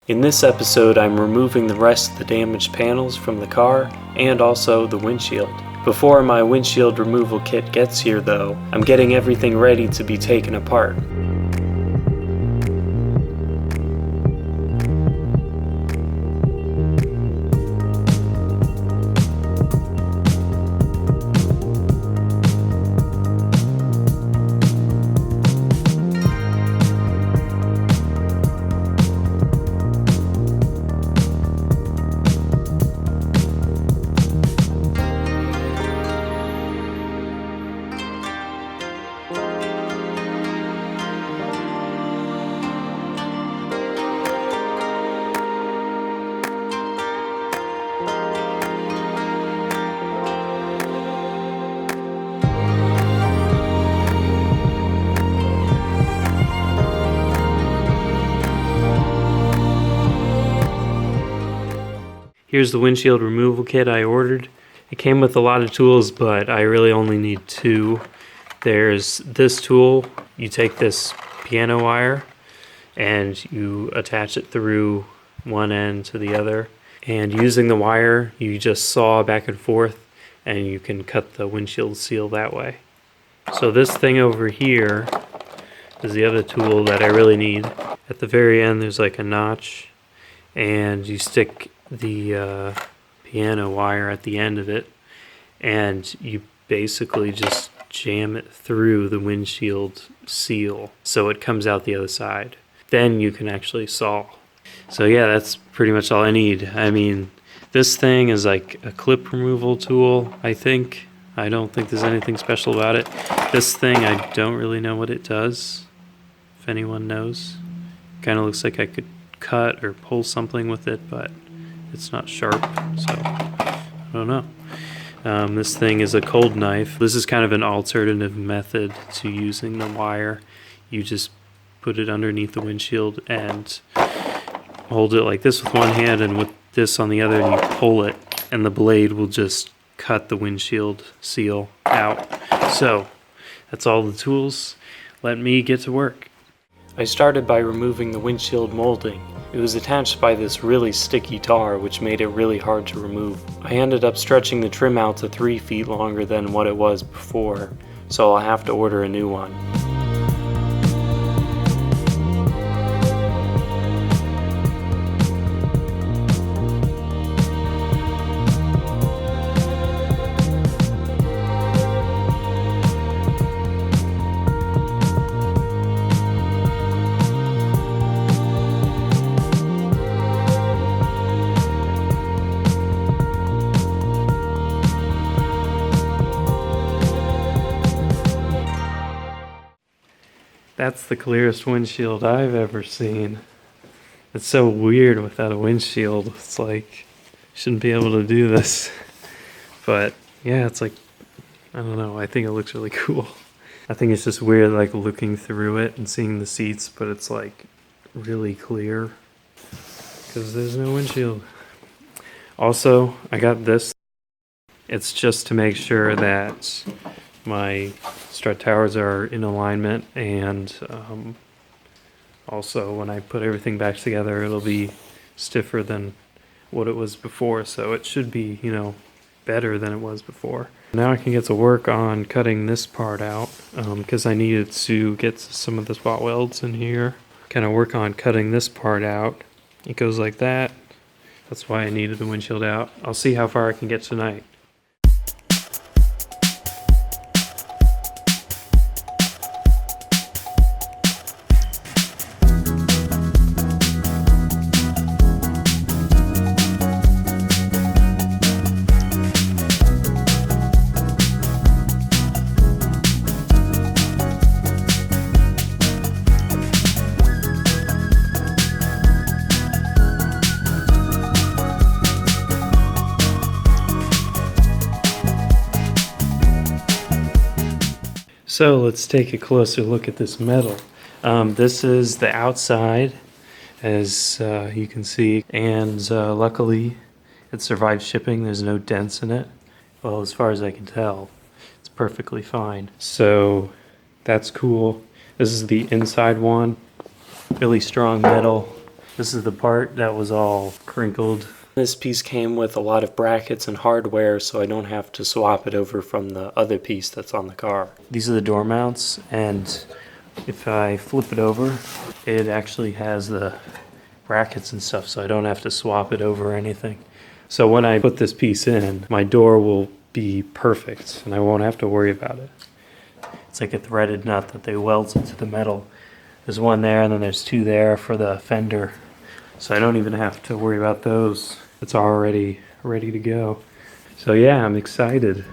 In this episode, I'm removing the rest of the damaged panels from the car and also the windshield. Before my windshield removal kit gets here though, I'm getting everything ready to be taken apart. Here's the windshield removal kit I ordered. It came with a lot of tools, but I really only need two. There's this tool. You take this piano wire and you attach it through one end to the other. And using the wire, you just saw back and forth and you can cut the windshield seal that way. So this thing over here is the other tool that I really need. At the very end, there's like a notch and you stick the piano wire at the end of it and you basically just jam it through the windshield seal so it comes out the other side. Then you can actually saw. So yeah, that's pretty much all I need. I mean, this thing is like a clip removal tool, I think. I don't think there's anything special about it. This thing, I don't really know what it does, if anyone knows. Kind of looks like I could cut or pull something with it, but it's not sharp, so I don't know. This thing is a cold knife. This is kind of an alternative method to using the wire. You just put it underneath the windshield and hold it like this with one hand and with this on the other, and you pull it and the blade will just cut the windshield seal out. So that's all the tools. Let me get to work. I started by removing the windshield molding. It was attached by this really sticky tar, which made it really hard to remove. I ended up stretching the trim out to 3 feet longer than what it was before, so I'll have to order a new one. That's the clearest windshield I've ever seen. It's so weird without a windshield. It's like, shouldn't be able to do this. But yeah, it's like, I don't know, I think it looks really cool. I think it's just weird like looking through it and seeing the seats, but it's like really clear because there's no windshield. Also, I got this. It's just to make sure that my strut towers are in alignment, and also when I put everything back together it'll be stiffer than what it was before, so it should be, you know, better than it was before. Now I can get to work on cutting this part out because I needed to get some of the spot welds in here. Kind of work on cutting this part out. It goes like that. That's why I needed the windshield out. I'll see how far I can get tonight. So let's take a closer look at this metal. This is the outside, as you can see, and luckily it survived shipping. There's no dents in it. Well, as far as I can tell, it's perfectly fine. So that's cool. This is the inside one. Really strong metal. This is the part that was all crinkled. This piece came with a lot of brackets and hardware, so I don't have to swap it over from the other piece that's on the car. These are the door mounts, and if I flip it over, it actually has the brackets and stuff, so I don't have to swap it over or anything. So when I put this piece in, my door will be perfect, and I won't have to worry about it. It's like a threaded nut that they weld into the metal. There's one there, and then there's two there for the fender. So I don't even have to worry about those. It's already ready to go. So yeah, I'm excited.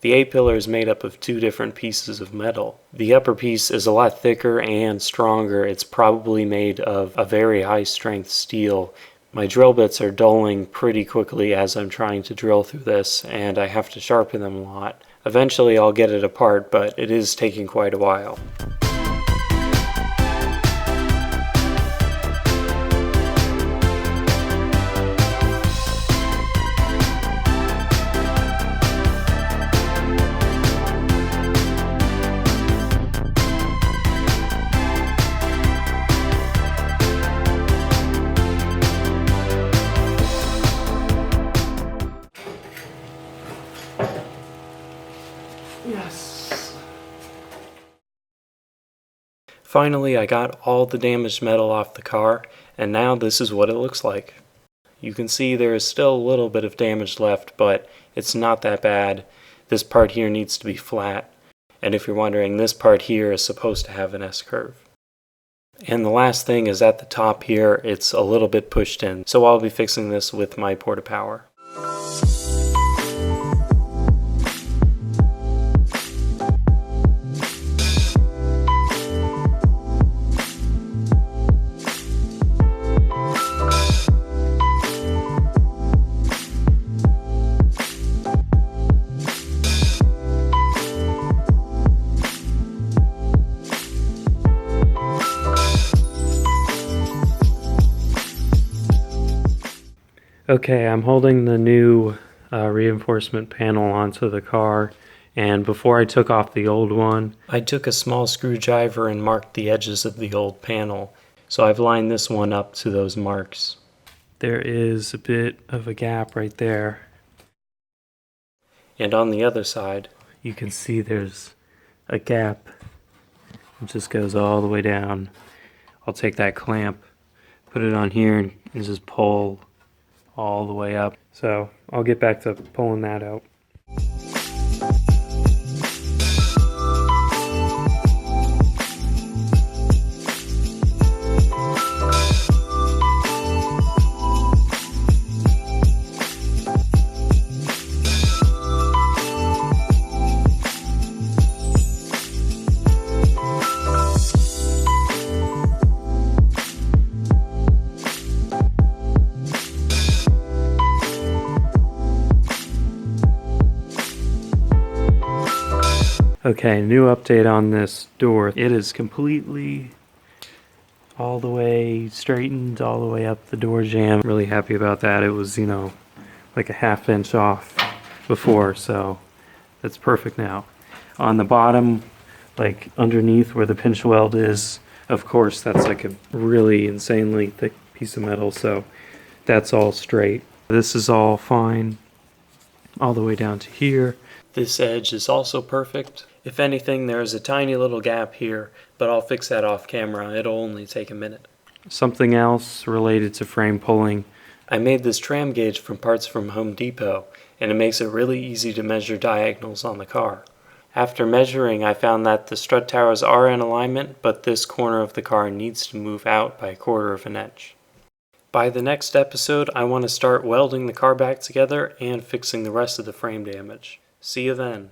The A-pillar is made up of two different pieces of metal. The upper piece is a lot thicker and stronger. It's probably made of a very high-strength steel. My drill bits are dulling pretty quickly as I'm trying to drill through this, and I have to sharpen them a lot. Eventually I'll get it apart, but it is taking quite a while. Yes. Finally, I got all the damaged metal off the car, and now this is what it looks like. You can see there is still a little bit of damage left, but it's not that bad. This part here needs to be flat, and if you're wondering, this part here is supposed to have an S-curve. And the last thing is at the top here, it's a little bit pushed in, so I'll be fixing this with my Porta-Power. Okay, I'm holding the new reinforcement panel onto the car, and before I took off the old one, I took a small screwdriver and marked the edges of the old panel. So I've lined this one up to those marks. There is a bit of a gap right there. And on the other side, you can see there's a gap. It just goes all the way down. I'll take that clamp, put it on here, and just pull all the way up. So I'll get back to pulling that out. Okay, new update on this door. It is completely all the way straightened, all the way up the door jamb. Really happy about that. It was, like a ½ inch off before, so that's perfect now. On the bottom, like underneath where the pinch weld is, of course, that's like a really insanely thick piece of metal, so that's all straight. This is all fine. all the way down to here. This edge is also perfect. If anything, there's a tiny little gap here, but I'll fix that off camera. It'll only take a minute. Something else related to frame pulling. I made this tram gauge from parts from Home Depot, and it makes it really easy to measure diagonals on the car. After measuring, I found that the strut towers are in alignment, but this corner of the car needs to move out by 1/4 of an inch. By the next episode, I want to start welding the car back together and fixing the rest of the frame damage. See you then.